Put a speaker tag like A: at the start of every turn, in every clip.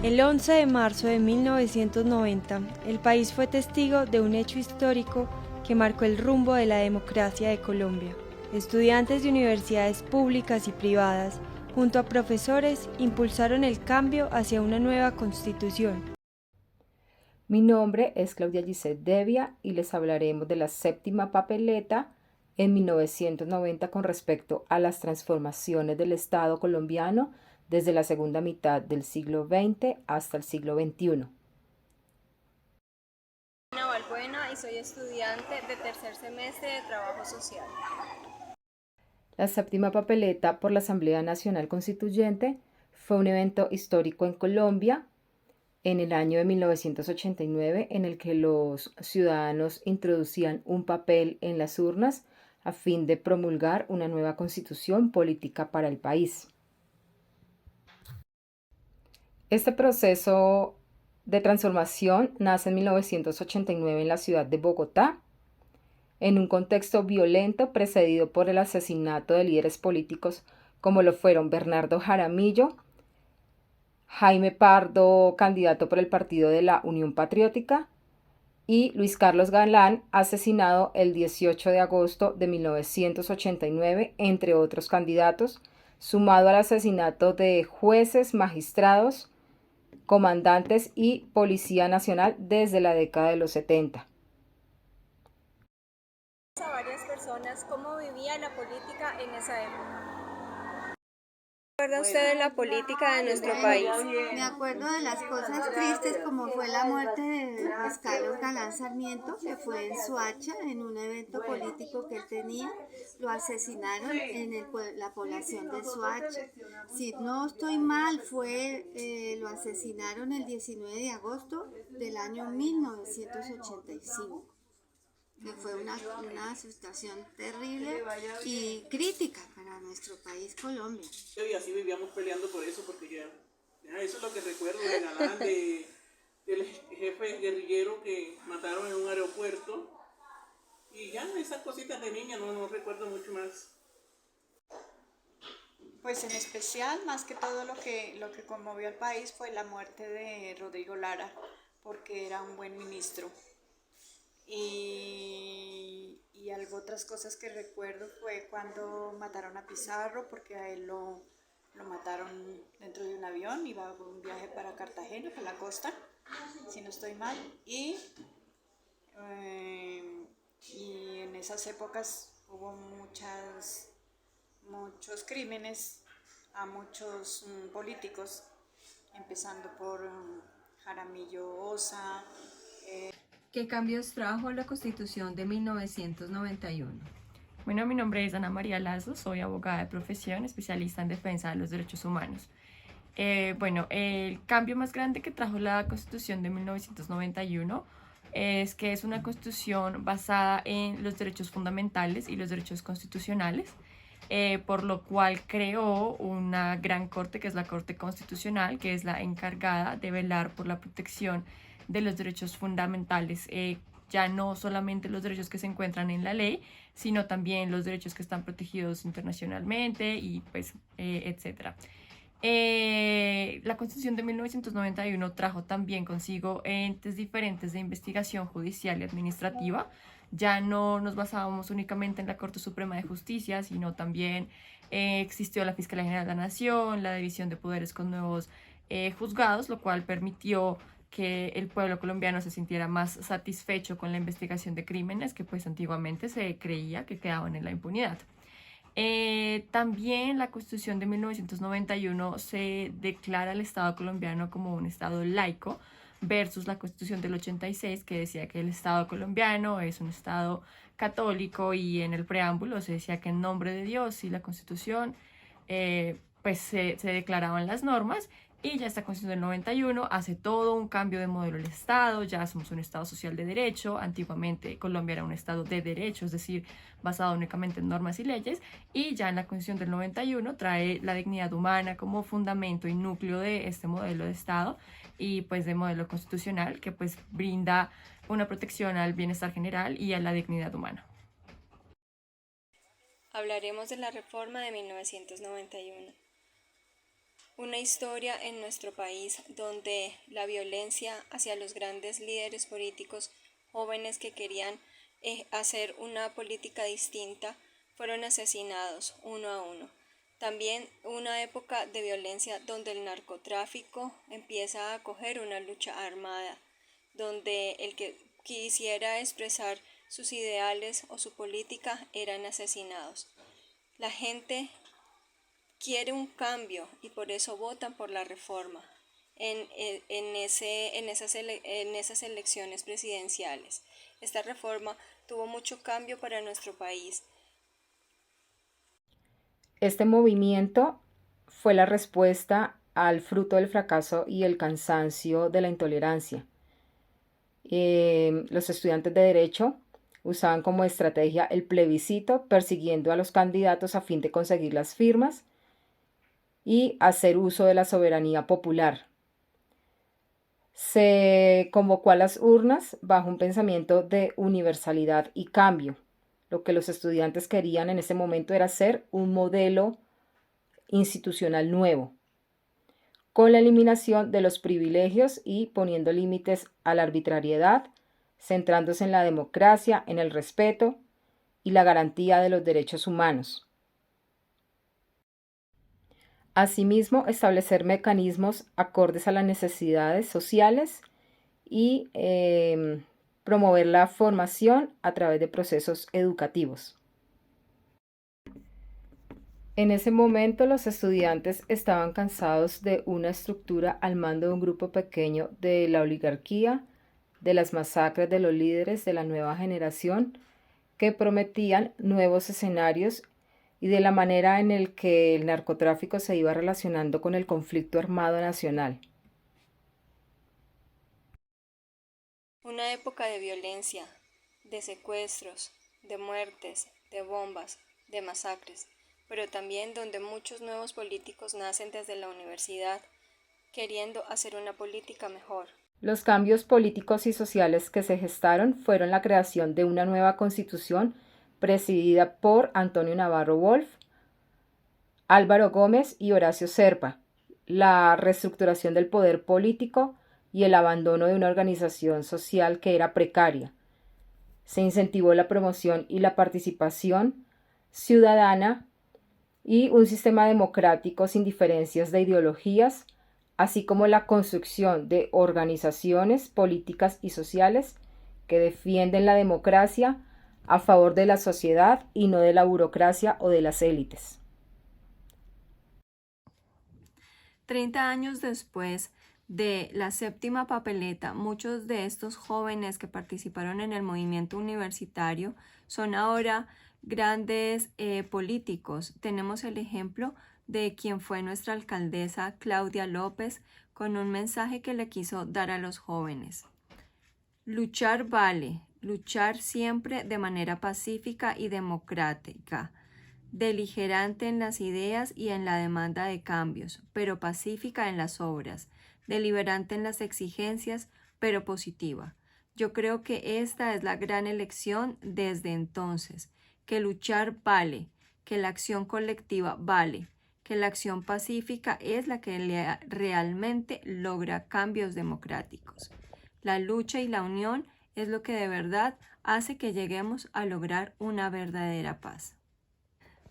A: El 11 de marzo de 1990, el país fue testigo de un hecho histórico que marcó el rumbo de la democracia de Colombia. Estudiantes de universidades públicas y privadas, junto a profesores, impulsaron el cambio hacia una nueva constitución.
B: Mi nombre es Claudia Gisette Devia y les hablaremos de la séptima papeleta en 1990 con respecto a las transformaciones del Estado colombiano desde la segunda mitad del siglo XX hasta el siglo XXI.
C: Ana Balbuena y soy estudiante de tercer semestre de Trabajo Social.
B: La séptima papeleta por la Asamblea Nacional Constituyente fue un evento histórico en Colombia en el año de 1989 en el que los ciudadanos introducían un papel en las urnas a fin de promulgar una nueva constitución política para el país. Este proceso de transformación nace en 1989 en la ciudad de Bogotá, en un contexto violento precedido por el asesinato de líderes políticos como lo fueron Bernardo Jaramillo, Jaime Pardo, candidato por el partido de la Unión Patriótica, y Luis Carlos Galán, asesinado el 18 de agosto de 1989, entre otros candidatos, sumado al asesinato de jueces, magistrados, comandantes y Policía Nacional desde la década de los 70.
C: A varias personas cómo vivía la política en esa época. ¿Qué recuerda usted de la política de nuestro país?
D: Me acuerdo de las cosas tristes como fue la muerte de Luis Carlos Galán Sarmiento, que fue en Soacha, en un evento político que él tenía. Lo asesinaron en la población de Soacha. Si no estoy mal, lo asesinaron el 19 de agosto del año 1985. Que fue una situación terrible y crítica para nuestro país, Colombia.
E: Y así vivíamos peleando por eso, porque ya eso es lo que recuerdo de Galán, del jefe guerrillero que mataron en un aeropuerto. Y ya esas cositas de niña no recuerdo mucho más.
F: Pues en especial, más que todo lo que conmovió al país fue la muerte de Rodrigo Lara, porque era un buen ministro. Y algo otras cosas que recuerdo fue cuando mataron a Pizarro, porque a él lo mataron dentro de un avión, iba a un viaje para Cartagena, para la costa, si no estoy mal, y en esas épocas hubo muchos crímenes a muchos políticos, empezando por Jaramillo Osa.
G: ¿Qué cambios trajo la Constitución de 1991?
H: Bueno, mi nombre es Ana María Lazo, soy abogada de profesión, especialista en defensa de los derechos humanos. El cambio más grande que trajo la Constitución de 1991 es que es una constitución basada en los derechos fundamentales y los derechos constitucionales, por lo cual creó una gran corte, que es la Corte Constitucional, que es la encargada de velar por la protección de los derechos fundamentales, ya no solamente los derechos que se encuentran en la ley, sino también los derechos que están protegidos internacionalmente y pues, etcétera. La Constitución de 1991 trajo también consigo entes diferentes de investigación judicial y administrativa. Ya no nos basábamos únicamente en la Corte Suprema de Justicia, sino también existió la Fiscalía General de la Nación, la división de poderes con nuevos juzgados, lo cual permitió que el pueblo colombiano se sintiera más satisfecho con la investigación de crímenes que pues antiguamente se creía que quedaban en la impunidad. También la Constitución de 1991 se declara al Estado colombiano como un Estado laico versus la Constitución del 86, que decía que el Estado colombiano es un Estado católico, y en el preámbulo se decía que en nombre de Dios y la Constitución pues se declaraban las normas. Y ya esta Constitución del 91 hace todo un cambio de modelo del Estado, ya somos un Estado social de derecho. Antiguamente Colombia era un Estado de derecho, es decir, basado únicamente en normas y leyes, y ya en la Constitución del 91 trae la dignidad humana como fundamento y núcleo de este modelo de Estado y pues de modelo constitucional que pues brinda una protección al bienestar general y a la dignidad humana.
C: Hablaremos de la reforma de 1991. una historia en nuestro país donde la violencia hacia los grandes líderes políticos jóvenes que querían hacer una política distinta fueron asesinados uno a uno. También una época de violencia donde el narcotráfico empieza a coger una lucha armada, donde el que quisiera expresar sus ideales o su política eran asesinados. La gente quiere un cambio y por eso votan por la reforma en esas elecciones presidenciales. Esta reforma tuvo mucho cambio para nuestro país.
B: Este movimiento fue la respuesta al fruto del fracaso y el cansancio de la intolerancia. Los estudiantes de Derecho usaban como estrategia el plebiscito, persiguiendo a los candidatos a fin de conseguir las firmas y hacer uso de la soberanía popular. Se convocó a las urnas bajo un pensamiento de universalidad y cambio. Lo que los estudiantes querían en ese momento era ser un modelo institucional nuevo, con la eliminación de los privilegios y poniendo límites a la arbitrariedad, centrándose en la democracia, en el respeto y la garantía de los derechos humanos. Asimismo, establecer mecanismos acordes a las necesidades sociales y promover la formación a través de procesos educativos. En ese momento los estudiantes estaban cansados de una estructura al mando de un grupo pequeño de la oligarquía, de las masacres de los líderes de la nueva generación que prometían nuevos escenarios y de la manera en la que el narcotráfico se iba relacionando con el conflicto armado nacional.
C: Una época de violencia, de secuestros, de muertes, de bombas, de masacres, pero también donde muchos nuevos políticos nacen desde la universidad, queriendo hacer una política mejor.
B: Los cambios políticos y sociales que se gestaron fueron la creación de una nueva constitución presidida por Antonio Navarro Wolf, Álvaro Gómez y Horacio Serpa, la reestructuración del poder político y el abandono de una organización social que era precaria. Se incentivó la promoción y la participación ciudadana y un sistema democrático sin diferencias de ideologías, así como la construcción de organizaciones políticas y sociales que defienden la democracia a favor de la sociedad y no de la burocracia o de las élites.
G: 30 años después de la séptima papeleta, muchos de estos jóvenes que participaron en el movimiento universitario son ahora grandes políticos. Tenemos el ejemplo de quien fue nuestra alcaldesa Claudia López con un mensaje que le quiso dar a los jóvenes. Luchar vale, luchar siempre de manera pacífica y democrática, beligerante en las ideas y en la demanda de cambios, pero pacífica en las obras, deliberante en las exigencias, pero positiva. Yo creo que esta es la gran elección desde entonces, que luchar vale, que la acción colectiva vale, que la acción pacífica es la que realmente logra cambios democráticos. La lucha y la unión es lo que de verdad hace que lleguemos a lograr una verdadera paz.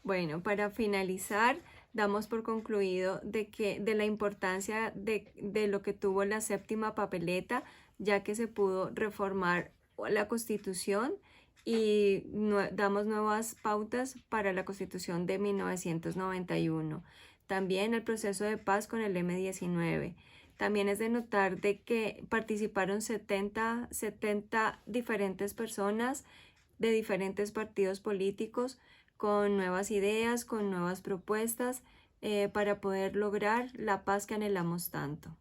G: Bueno, para finalizar, damos por concluido de la importancia de lo que tuvo la séptima papeleta, ya que se pudo reformar la Constitución y damos nuevas pautas para la Constitución de 1991. También el proceso de paz con el M-19. También es de notar de que participaron 70 diferentes personas de diferentes partidos políticos con nuevas ideas, con nuevas propuestas para poder lograr la paz que anhelamos tanto.